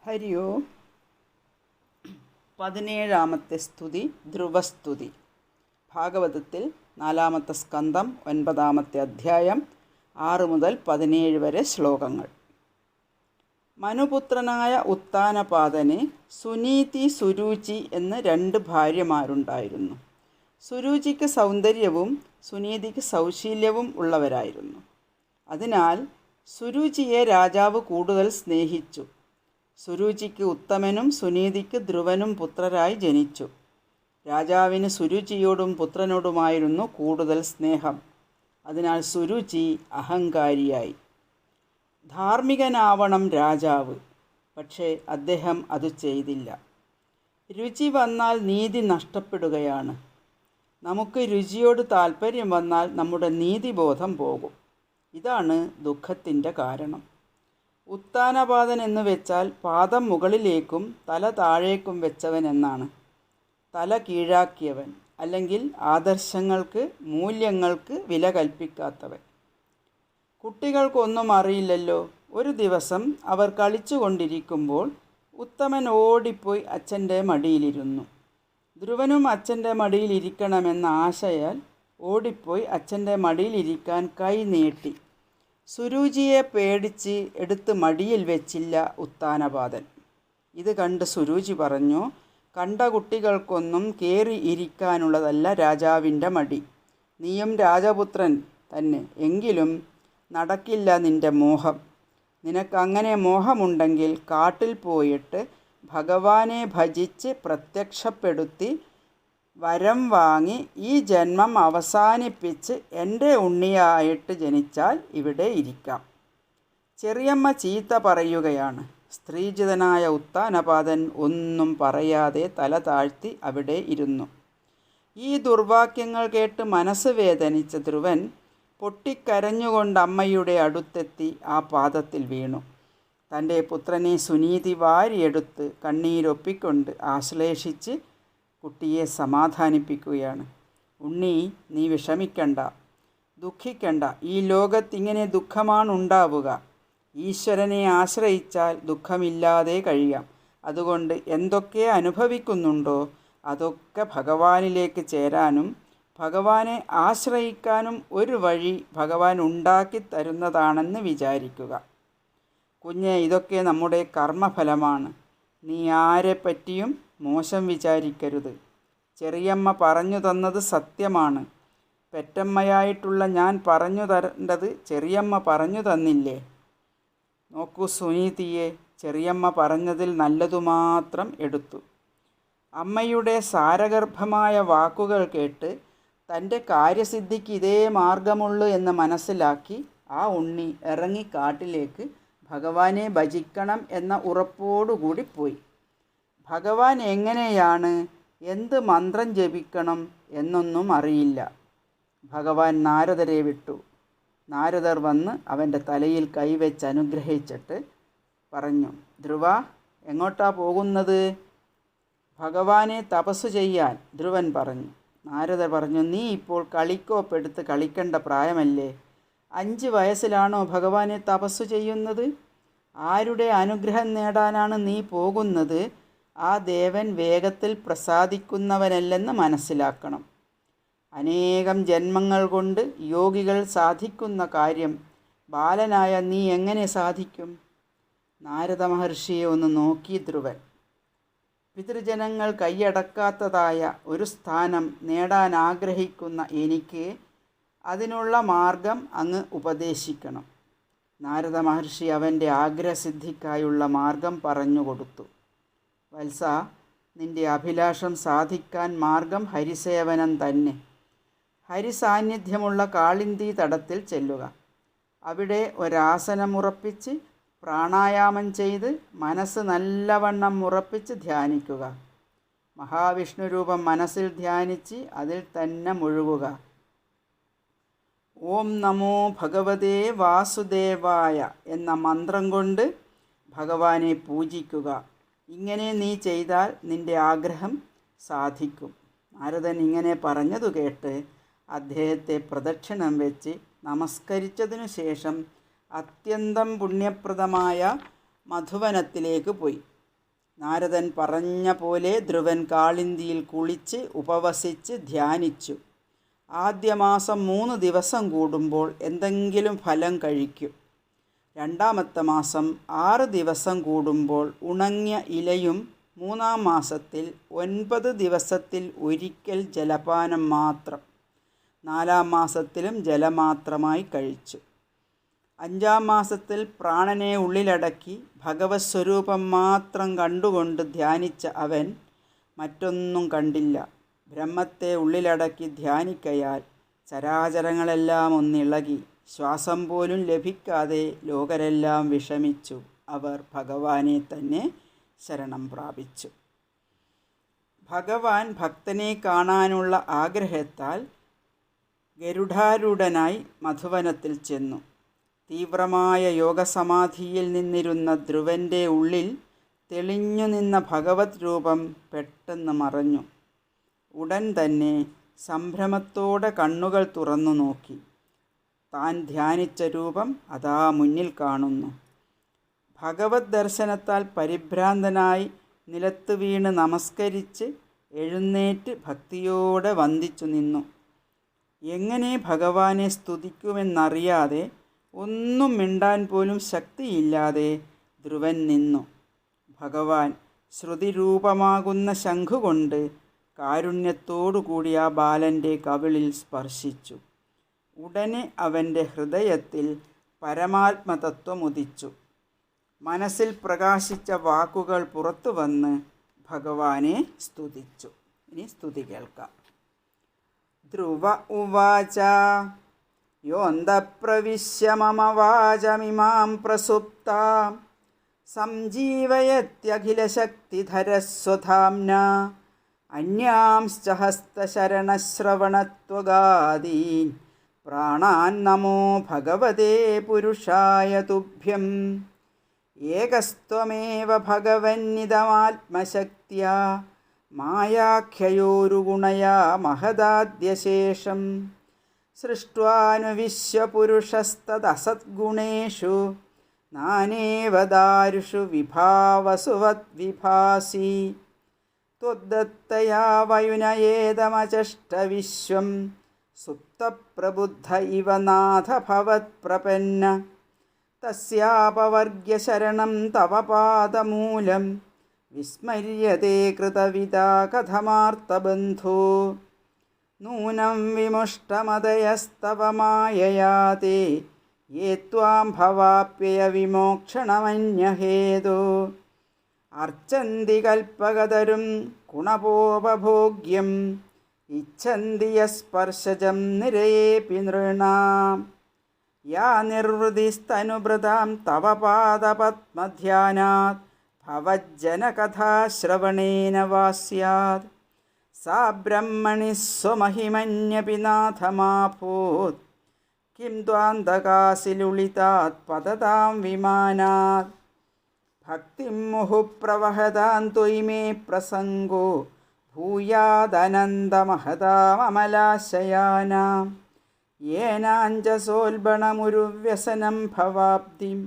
ഹരി ഓം. 17-ാമത്തെ സ്തുതി ധ്രുവസ്തുതി. ഭാഗവതത്തിൽ 4-ാമത്തെ സ്കന്ധം 9-ാമത്തെ അധ്യായം 6 മുതൽ 17 വരെ ശ്ലോകങ്ങൾ. മനുപുത്രനായ ഉത്താനപാദന് സുനീതി, സുരുചി എന്ന് 2 ഭാര്യമാരുണ്ടായിരുന്നു. സുരുചിക്ക് സൗന്ദര്യവും സുനീതിക്ക് സൗശീല്യവും ഉള്ളവരായിരുന്നു. അതിനാൽ സുരുചിയെ രാജാവ് കൂടുതൽ സ്നേഹിച്ചു. സുരുചിക്ക് ഉത്തമനും സുനീതിക്ക് ധ്രുവനും പുത്രരായി ജനിച്ചു. രാജാവിന് സുരുചിയോടും പുത്രനോടുമായിരുന്നു കൂടുതൽ സ്നേഹം. അതിനാൽ സുരുചി അഹങ്കാരിയായി. ധാർമ്മികനാവണം രാജാവ്, പക്ഷേ അദ്ദേഹം അത് ചെയ്തില്ല. രുചി വന്നാൽ നീതി നഷ്ടപ്പെടുകയാണ്. നമുക്ക് രുചിയോട് താല്പര്യം വന്നാൽ നമ്മുടെ നീതിബോധം പോകും. ഇതാണ് ദുഃഖത്തിൻ്റെ കാരണം. ഉത്താനപാദൻ എന്ന് വെച്ചാൽ പാദം മുകളിലേക്കും തല താഴേക്കും വെച്ചവൻ എന്നാണ്. തല കീഴാക്കിയവൻ, അല്ലെങ്കിൽ ആദർശങ്ങൾക്ക് മൂല്യങ്ങൾക്ക് വില കൽപ്പിക്കാത്തവൻ. കുട്ടികൾക്കൊന്നും അറിയില്ലല്ലോ. ഒരു ദിവസം അവർ കളിച്ചുകൊണ്ടിരിക്കുമ്പോൾ ഉത്തമൻ ഓടിപ്പോയി അച്ഛൻ്റെ മടിയിലിരുന്നു. ധ്രുവനും അച്ഛൻ്റെ മടിയിലിരിക്കണമെന്ന ആശയാൽ ഓടിപ്പോയി അച്ഛൻ്റെ മടിയിലിരിക്കാൻ കൈ നീട്ടി. സുരുചിയെ പേടിച്ച് എടുത്ത് മടിയിൽ വെച്ചില്ല ഉത്താനപാദൻ. ഇത് കണ്ട് സുരുചി പറഞ്ഞു, കണ്ട കുട്ടികൾക്കൊന്നും കയറി ഇരിക്കാനുള്ളതല്ല രാജാവിൻ്റെ മടി. നീയും രാജപുത്രൻ തന്നെ, എങ്കിലും നടക്കില്ല നിൻ്റെ മോഹം. നിനക്കങ്ങനെ മോഹമുണ്ടെങ്കിൽ കാട്ടിൽ പോയിട്ട് ഭഗവാനെ ഭജിച്ച് പ്രത്യക്ഷപ്പെടുത്തി വരം വാങ്ങി ഈ ജന്മം അവസാനിപ്പിച്ച് എൻ്റെ ഉണ്ണിയായിട്ട് ജനിച്ചാൽ ഇവിടെ ഇരിക്കാം. ചെറിയമ്മ ചീത്ത പറയുകയാണ്. സ്ത്രീജിതനായ ഉത്താനപാദൻ ഒന്നും പറയാതെ തല താഴ്ത്തി അവിടെ ഇരുന്നു. ഈ ദുർവാക്യങ്ങൾ കേട്ട് മനസ്സ് വേദനിച്ച ധ്രുവൻ പൊട്ടിക്കരഞ്ഞുകൊണ്ട് അമ്മയുടെ അടുത്തെത്തി ആ പാദത്തിൽ വീണു. തൻ്റെ പുത്രനെ സുനീതി വാരിയെടുത്ത് കണ്ണീരൊപ്പിക്കൊണ്ട് ആശ്ലേഷിച്ച് കുട്ടിയെ സമാധാനിപ്പിക്കുകയാണ്. ഉണ്ണി, നീ വിഷമിക്കണ്ട, ദുഃഖിക്കണ്ട. ഈ ലോകത്തിങ്ങനെ ദുഃഖമാണുണ്ടാവുക. ഈശ്വരനെ ആശ്രയിച്ചാൽ ദുഃഖമില്ലാതെ കഴിയാം. അതുകൊണ്ട് എന്തൊക്കെ അനുഭവിക്കുന്നുണ്ടോ അതൊക്കെ ഭഗവാനിലേക്ക് ചേരാനും ഭഗവാനെ ആശ്രയിക്കാനും ഒരു വഴി ഭഗവാൻ ഉണ്ടാക്കി തരുന്നതാണെന്ന് വിചാരിക്കുക. കുഞ്ഞെ, ഇതൊക്കെ നമ്മുടെ കർമ്മഫലമാണ്. നീ ആരെപ്പറ്റിയും മോശം വിചാരിക്കരുത്. ചെറിയമ്മ പറഞ്ഞു തന്നത് സത്യമാണ്. പെറ്റമ്മയായിട്ടുള്ള ഞാൻ പറഞ്ഞു തരേണ്ടത് ചെറിയമ്മ പറഞ്ഞു തന്നില്ലേ? നോക്കൂ സുനീതിയെ, ചെറിയമ്മ പറഞ്ഞതിൽ നല്ലതു മാത്രം എടുത്തു. അമ്മയുടെ സാരഗർഭമായ വാക്കുകൾ കേട്ട് തൻ്റെ കാര്യസിദ്ധിക്ക് ഇതേ മാർഗമുള്ളൂ എന്ന് മനസ്സിലാക്കി ആ ഉണ്ണി ഇറങ്ങി കാട്ടിലേക്ക് ഭഗവാനെ ഭജിക്കണം എന്ന ഉറപ്പോടുകൂടി പോയി. ഭഗവാൻ എങ്ങനെയാണ്, എന്ത് മന്ത്രം ജപിക്കണം എന്നൊന്നും അറിയില്ല. ഭഗവാൻ നാരദരെ വിട്ടു. നാരദർ വന്ന് അവൻ്റെ തലയിൽ കൈവച്ച് അനുഗ്രഹിച്ചിട്ട് പറഞ്ഞു, ധ്രുവ, എങ്ങോട്ടാ പോകുന്നത്? ഭഗവാനെ തപസ്സു ചെയ്യാൻ, ധ്രുവൻ പറഞ്ഞു. നാരദർ പറഞ്ഞു, നീ ഇപ്പോൾ കളിക്കോപ്പെടുത്ത് കളിക്കേണ്ട പ്രായമല്ലേ. 5 വയസ്സിലാണോ ഭഗവാനെ തപസ്സു ചെയ്യുന്നത്? ആരുടെ അനുഗ്രഹം നേടാനാണ് നീ പോകുന്നത്? ആ ദേവൻ വേഗത്തിൽ പ്രസാദിക്കുന്നവനല്ലെന്ന് മനസ്സിലാക്കണം. അനേകം ജന്മങ്ങൾ കൊണ്ട് യോഗികൾ സാധിക്കുന്ന കാര്യം ബാലനായ നീ എങ്ങനെ സാധിക്കും? നാരദ മഹർഷിയെ ഒന്ന് നോക്കി ധ്രുവൻ. പിതൃജനങ്ങൾ കൈയടക്കാത്തതായ ഒരു സ്ഥാനം നേടാൻ ആഗ്രഹിക്കുന്ന എനിക്ക് അതിനുള്ള മാർഗം അങ്ങ് ഉപദേശിക്കണം. നാരദ മഹർഷി അവൻ്റെ ആഗ്രഹസിദ്ധിക്കായുള്ള മാർഗം പറഞ്ഞുകൊടുത്തു. വത്സ, നിൻ്റെ അഭിലാഷം സാധിക്കാൻ മാർഗം ഹരിസേവനം തന്നെ. ഹരിസാന്നിധ്യമുള്ള കാളിന്തി തടത്തിൽ ചെല്ലുക. അവിടെ ഒരാസനമുറപ്പിച്ച് പ്രാണായാമം ചെയ്ത് മനസ്സ് നല്ലവണ്ണം ഉറപ്പിച്ച് ധ്യാനിക്കുക. മഹാവിഷ്ണു രൂപം മനസ്സിൽ ധ്യാനിച്ച് അതിൽ തന്നെ മുഴുകുക. ഓം നമോ ഭഗവതേ വാസുദേവായ എന്ന മന്ത്രം കൊണ്ട് ഭഗവാനെ പൂജിക്കുക. ഇങ്ങനെ നീ ചെയ്താൽ നിൻ്റെ ആഗ്രഹം സാധിക്കും. നാരദൻ ഇങ്ങനെ പറഞ്ഞതു കേട്ട് അദ്ദേഹത്തെ പ്രദക്ഷിണം വെച്ച് നമസ്കരിച്ചതിനു ശേഷം അത്യന്തം പുണ്യപ്രദമായ മധുവനത്തിലേക്ക് പോയി. നാരദൻ പറഞ്ഞ പോലെ ധ്രുവൻ കാളിന്തിയിൽ കുളിച്ച് ഉപവസിച്ച് ധ്യാനിച്ചു. ആദ്യ മാസം 3 ദിവസം കൂടുമ്പോൾ എന്തെങ്കിലും ഫലം കഴിക്കും. രണ്ടാമത്തെ മാസം 6 ദിവസം കൂടുമ്പോൾ ഉണങ്ങിയ ഇലയും, 3-ാം മാസത്തിൽ 9 ദിവസത്തിൽ ഒരിക്കൽ ജലപാനം മാത്രം, 4-ാം മാസത്തിലും ജലമാത്രമായി കഴിച്ചു. 5-ാം മാസത്തിൽ പ്രാണനെ ഉള്ളിലടക്കി ഭഗവത് സ്വരൂപം മാത്രം കണ്ടുകൊണ്ട് ധ്യാനിച്ച അവൻ മറ്റൊന്നും കണ്ടില്ല. ബ്രഹ്മത്തെ ഉള്ളിലടക്കി ധ്യാനിക്കയാൽ ചരാചരങ്ങളെല്ലാം ഒന്നിളകി ശ്വാസം പോലും ലഭിക്കാതെ ലോകരെല്ലാം വിഷമിച്ചു. അവർ ഭഗവാനെ തന്നെ ശരണം പ്രാപിച്ചു. ഭഗവാൻ ഭക്തനെ കാണാനുള്ള ആഗ്രഹത്താൽ ഗരുഡാരൂഢനായി മധുവനത്തിൽ ചെന്നു. തീവ്രമായ യോഗസമാധിയിൽ നിന്നിരുന്ന ധ്രുവൻ്റെ ഉള്ളിൽ തെളിഞ്ഞു നിന്ന ഭഗവത് രൂപം പെട്ടെന്ന് മറഞ്ഞു. ഉടൻ തന്നെ സംഭ്രമത്തോടെ കണ്ണുകൾ തുറന്നു നോക്കി. താൻ ധ്യാനിച്ച രൂപം അതാ മുന്നിൽ കാണുന്നു. ഭഗവത് ദർശനത്താൽ പരിഭ്രാന്തനായി നിലത്ത് വീണ് നമസ്കരിച്ച് എഴുന്നേറ്റ് ഭക്തിയോടെ വന്ദിച്ചു നിന്നു. എങ്ങനെ ഭഗവാനെ സ്തുതിക്കുമെന്നറിയാതെ, ഒന്നും മിണ്ടാൻ പോലും ശക്തിയില്ലാതെ ധ്രുവൻ നിന്നു. ഭഗവാൻ ശ്രുതിരൂപമാകുന്ന ശംഖുകൊണ്ട് കാരുണ്യത്തോടുകൂടി ആ ബാലൻ്റെ കവിളിൽ സ്പർശിച്ചു. ഉടനെ അവൻ്റെ ഹൃദയത്തിൽ പരമാത്മതത്വം ഉദിച്ചു. മനസ്സിൽ പ്രകാശിച്ച വാക്കുകൾ പുറത്തു വന്ന് ഭഗവാനെ സ്തുതിച്ചു. ഇനി സ്തുതി കേൾക്കാം. ധ്രുവ ഉവാച യോന്തഃപ്രവിശ്യ മമ വാചമിമാം പ്രസുപ്താം സംജീവയത്യഖിലശക്തിധരസ്വധാംനാ അന്യാംശ്ച ഹസ്തശരണശ്രവണത്വഗാദീൻ പ്രാണാൻ നമോ ഭഗവതേ പുരുഷായ തുഭ്യം. ഏകസ്ത്വമേവ ഭഗവന്നിദമാത്മശക്ത്യാ മായാഖ്യയോരുഗുണയാ മഹദാദ്യശേഷം സൃഷ്ട്വാനുവിശ്വപുരുഷസ്തദസദ്ഗുണേഷു നാനേവ ദാരുഷു വിഭാവസുവദ്വിഭാസി. ത്വദ്ദത്തയാ വയുനയേതമചഷ്ടവിശ്വം സുപ്തപ്രബുദ്ധ ഇവ നാഥ ഭവത്പ്രപന്ന. തസ്യാപവർഗ്യശരണം തവ പാദമൂലം വിസ്മര്യതേ കൃതവിദാ കഥമാർത്തബന്ധോ. നൂനം വിമുഷ്ടമതയസ്തവ മായയാ തേ യേ ത്വാം ഭവാപ്യയ വിമോക്ഷണമന്യഹേതോ. അർച്ചന്തി കൽപ്പകതരും ഗുണപോപഭോഗ്യം ഇച്ഛന്തി യസ്പർശജം നിരയേപി നൃണാം. യാ നിർവൃതിസ്തനുഭൃതാം തവ പാദപത്മധ്യാനാത് ഭവജ്ജനകഥാശ്രവണേന വാ സ്യാത്. സാ ബ്രഹ്മണി സ്വമഹിമന്യപി നാഥമാഭൂത് കിം ത്വാന്തകാസി ലുളിതാത് പതതാം വിമാനാത്. ഭക്തിം മുഹുഃ പ്രവഹതാം ത്വയി മേ പ്രസംഗോ ഭൂയാദനന്തമഹതാമമലാശയാനാം. യേനാഞ്ജസോൽബണമുരുവ്യസനം ഭവാബ്ധിം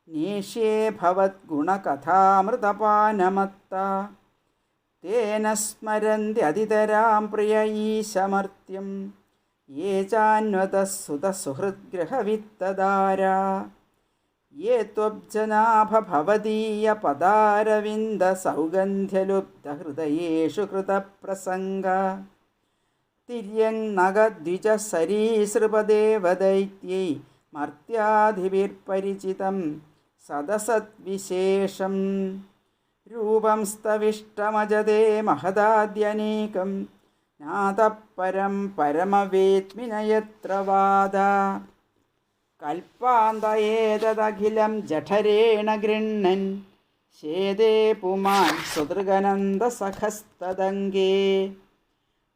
നേഷ്യേ ഭവദ്ഗുണകഥാമൃതപാനമത്ത. തേന സ്മരന്ത്യതിതരാം പ്രിയ ഈശമർത്യം യേ ചാന്വതഃ സുതസുഹൃദ്ഗ്രഹവിത്തദാരാ. യേ ത്വബ്ജനാഭ ഭവദീയ പദാരവിന്ദ സൗഗന്ധ്യലുബ്ധഹൃദയേഷു കൃതപ്രസംഗ. തിര്യങ്നഗദ്വിജസരീസൃപദേവദൈത്യൈ മർത്യാധിഭിർപരിചിതം സദസദ്വിശേഷം. രൂപം സ്തവിഷ്ടമജതേ മഹദാദ്യനേകം നാഥഃ പരം പരമവേത്മി ന യത്ര വാദ. കൽപ്പാന്തയേതദഖിലം ജഠരേണ ഗൃണ്ണൻ ശേദേ പുമാൻ സുദൃഗനന്ദസഖസ്തദംഗേ.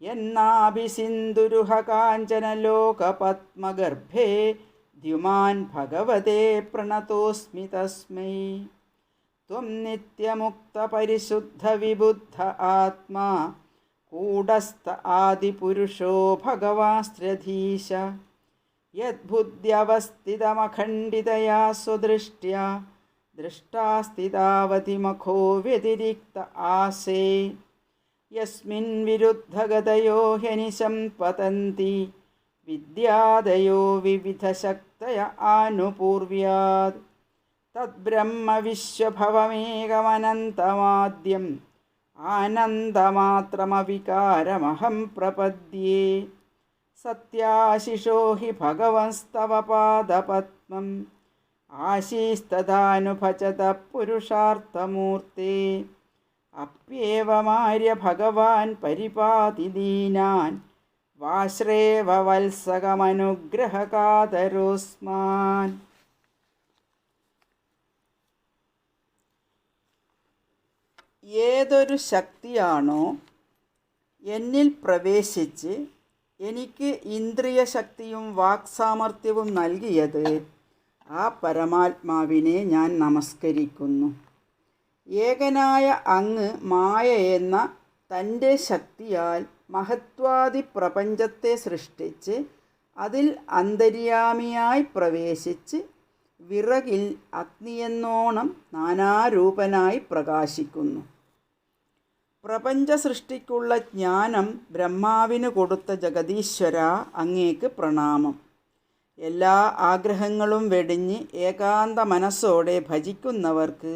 യന്നാഭിസിന്ധുരുഹ കാഞ്ചനലോകപത്മഗർഭേ ദ്യുമാൻ ഭഗവതേ പ്രണതോസ്മി തസ്മൈ. ത്വം നിത്യമുക്തപരിശുദ്ധവിബുദ്ധ ആത്മാ കൂടസ്ഥ ആദിപുരുഷോ ഭഗവാസ്ത്രധീശ. യദ്ബുദ്ധ്യവസ്ഥിതമഖണ്ഡിതയാ സ്വദൃഷ്ട്യാ ദൃഷ്ടാസ്ഥിതാവതിമഖോ വ്യതിരിക്ത ആസേ യസ്മിൻ വിരുദ്ധഗതയോ ഹ്യനിശം പതന്തി വിദ്യാദയോ വിവിധശക്തയ ആനുപൂർവ്യാത് തദ്ബ്രഹ്മ വിശ്വഭവമേകമനന്തമാദ്യം ആനന്ദമാത്രമവികാരമഹം പ്രപദ്യേ സത്യാശിഷോ ഹി ഭഗവസ്തവ പാദപത്മം ആശീസ്തദാനുഭജത പുരുഷാർത്ഥമൂർത്തേ അപ്യേവമാര്യ ഭഗവാൻ പരിപാതി ദീനാൻ വാശ്രേവ വത്സകമനുഗ്രഹകാതരോസ്മാൻ. ഏതൊരു ശക്തിയാണോ എന്നിൽ പ്രവേശിച്ച് എനിക്ക് ഇന്ദ്രിയ ശക്തിയും വാക്സാമർഥ്യവും നൽകിയത്, ആ പരമാത്മാവിനെ ഞാൻ നമസ്കരിക്കുന്നു. ഏകനായ അങ്ങ് മായ എന്ന തൻ്റെ ശക്തിയാൽ മഹത്വാദി പ്രപഞ്ചത്തെ സൃഷ്ടിച്ച് അതിൽ അന്തര്യാമിയായി പ്രവേശിച്ച് വിറകിൽ അഗ്നിയെന്നോണം നാനാരൂപനായി പ്രകാശിക്കുന്നു. പ്രപഞ്ച സൃഷ്ടിക്കുള്ള ജ്ഞാനം ബ്രഹ്മാവിന് കൊടുത്ത ജഗദീശ്വര, അങ്ങേക്ക് പ്രണാമം. എല്ലാ ആഗ്രഹങ്ങളും വെടിഞ്ഞ് ഏകാന്ത മനസ്സോടെ ഭജിക്കുന്നവർക്ക്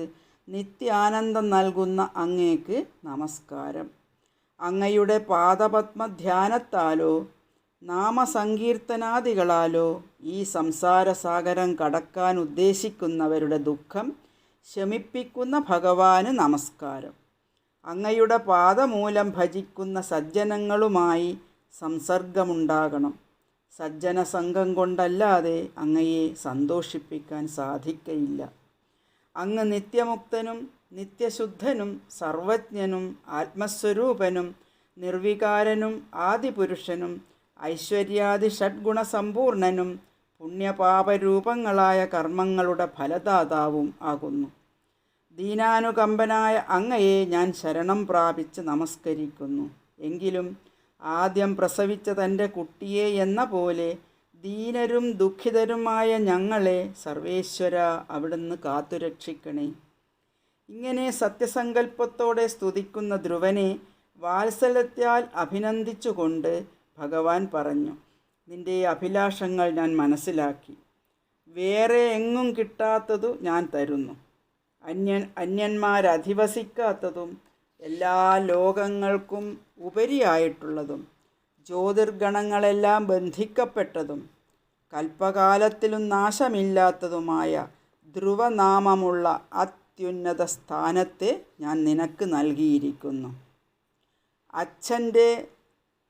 നിത്യാനന്ദം നൽകുന്ന അങ്ങേക്ക് നമസ്കാരം. അങ്ങയുടെ പാദപത്മധ്യാനത്താലോ നാമസങ്കീർത്തനാദികളാലോ ഈ സംസാരസാഗരം കടക്കാൻ ഉദ്ദേശിക്കുന്നവരുടെ ദുഃഖം ശമിപ്പിക്കുന്ന ഭഗവാന് നമസ്കാരം. അങ്ങയുടെ പാദമൂലം ഭജിക്കുന്ന സജ്ജനങ്ങളുമായി സംസർഗമുണ്ടാകണം. സജ്ജന സംഘം കൊണ്ടല്ലാതെ അങ്ങയെ സന്തോഷിപ്പിക്കാൻ സാധിക്കയില്ല. അങ്ങ് നിത്യമുക്തനും നിത്യശുദ്ധനും സർവജ്ഞനും ആത്മസ്വരൂപനും നിർവികാരനും ആദിപുരുഷനും ഐശ്വര്യാദി ഷഡ്ഗുണസമ്പൂർണനും പുണ്യപാപരൂപങ്ങളായ കർമ്മങ്ങളുടെ ഫലദാതാവും ആകുന്നു. ദീനാനുകമ്പനായ അങ്ങയെ ഞാൻ ശരണം പ്രാപിച്ച് നമസ്കരിക്കുന്നു. എങ്കിലും ആദ്യം പ്രസവിച്ച തൻ്റെ കുട്ടിയെ എന്ന പോലെ ദീനരും ദുഃഖിതരുമായ ഞങ്ങളെ സർവേശ്വര അവിടുന്ന് കാത്തുരക്ഷിക്കണേ. ഇങ്ങനെ സത്യസങ്കല്പത്തോടെ സ്തുതിക്കുന്ന ധ്രുവനെ വാത്സല്യത്താൽ അഭിനന്ദിച്ചുകൊണ്ട് ഭഗവാൻ പറഞ്ഞു, നിൻ്റെ അഭിലാഷങ്ങൾ ഞാൻ മനസ്സിലാക്കി. വേറെ എങ്ങും കിട്ടാത്തതു ഞാൻ തരുന്നു. അന്യന്മാരധിവസിക്കാത്തതും എല്ലാ ലോകങ്ങൾക്കും ഉപരിയായിട്ടുള്ളതും ജ്യോതിർഗണങ്ങളെല്ലാം ബന്ധിക്കപ്പെട്ടതും കൽപ്പകാലത്തിലും നാശമില്ലാത്തതുമായ ധ്രുവനാമമുള്ള അത്യുന്നത സ്ഥാനത്തെ ഞാൻ നിനക്ക് നൽകിയിരിക്കുന്നു. അച്ഛൻ്റെ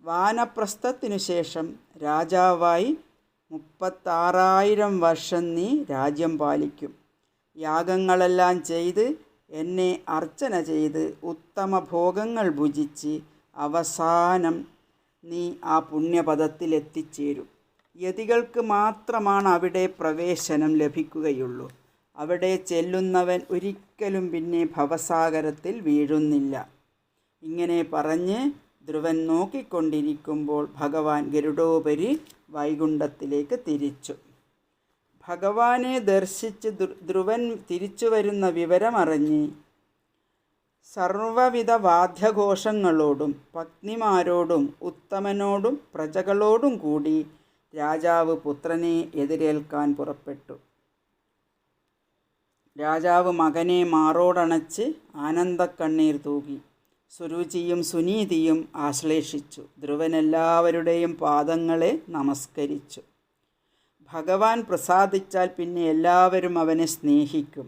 വാനപ്രസ്ഥത്തിനു ശേഷം രാജാവായി 36,000 വർഷം നീ രാജ്യം പാലിക്കും. യാഗങ്ങളെല്ലാം ചെയ്ത് എന്നെ അർച്ചന ചെയ്ത് ഉത്തമ ഭോഗങ്ങൾ ഭുജിച്ച് അവസാനം നീ ആ പുണ്യപദത്തിലെത്തിച്ചേരും. യതികൾക്ക് മാത്രമാണ് അവിടെ പ്രവേശനം ലഭിക്കുകയുള്ളൂ. അവിടെ ചെല്ലുന്നവൻ ഒരിക്കലും പിന്നെ ഭവസാഗരത്തിൽ വീഴുന്നില്ല. ഇങ്ങനെ പറഞ്ഞ് ധ്രുവൻ നോക്കിക്കൊണ്ടിരിക്കുമ്പോൾ ഭഗവാൻ ഗരുഡോപരി വൈകുണ്ഠത്തിലേക്ക് തിരിച്ചു. ഭഗവാനെ ദർശിച്ച് ധ്രുവൻ തിരിച്ചു വരുന്ന വിവരമറിഞ്ഞ് സർവവിധ വാദ്യഘോഷങ്ങളോടും പത്നിമാരോടും ഉത്തമനോടും പ്രജകളോടും കൂടി രാജാവ് പുത്രനെ എതിരേൽക്കാൻ പുറപ്പെട്ടു. രാജാവ് മകനെ മാറോടണച്ച് ആനന്ദക്കണ്ണീർ തൂകി. സുരുചിയും സുനീതിയും ആശ്ലേഷിച്ചു. ധ്രുവൻ എല്ലാവരുടെയും പാദങ്ങളെ നമസ്കരിച്ചു. ഭഗവാൻ പ്രസാദിച്ചാൽ പിന്നെ എല്ലാവരും അവനെ സ്നേഹിക്കും,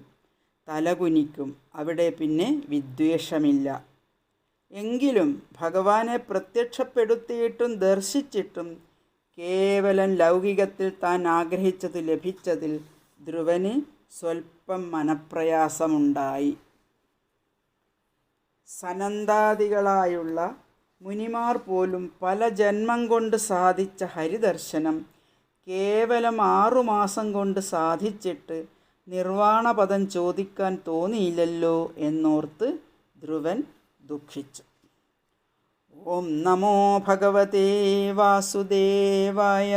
തലകുനിക്കും. അവിടെ പിന്നെ വിദ്വേഷമില്ല. എങ്കിലും ഭഗവാനെ പ്രത്യക്ഷപ്പെടുത്തിയിട്ടും ദർശിച്ചിട്ടും കേവലം ലൗകികത്തിൽ താൻ ആഗ്രഹിച്ചത് ലഭിച്ചതിൽ ധ്രുവന് സ്വൽപ്പം മനപ്രയാസമുണ്ടായി. സനന്ദാദികളായുള്ള മുനിമാർ പോലും പല ജന്മം കൊണ്ട് സാധിച്ച ഹരിദർശനം കേവലം 6 മാസം കൊണ്ട് സാധിച്ചിട്ട് നിർവാണപദം ചോദിക്കാൻ തോന്നിയില്ലല്ലോ എന്നോർത്ത് ധ്രുവൻ ദുഃഖിച്ചു. ഓം നമോ ഭഗവതേ വാസുദേവായ.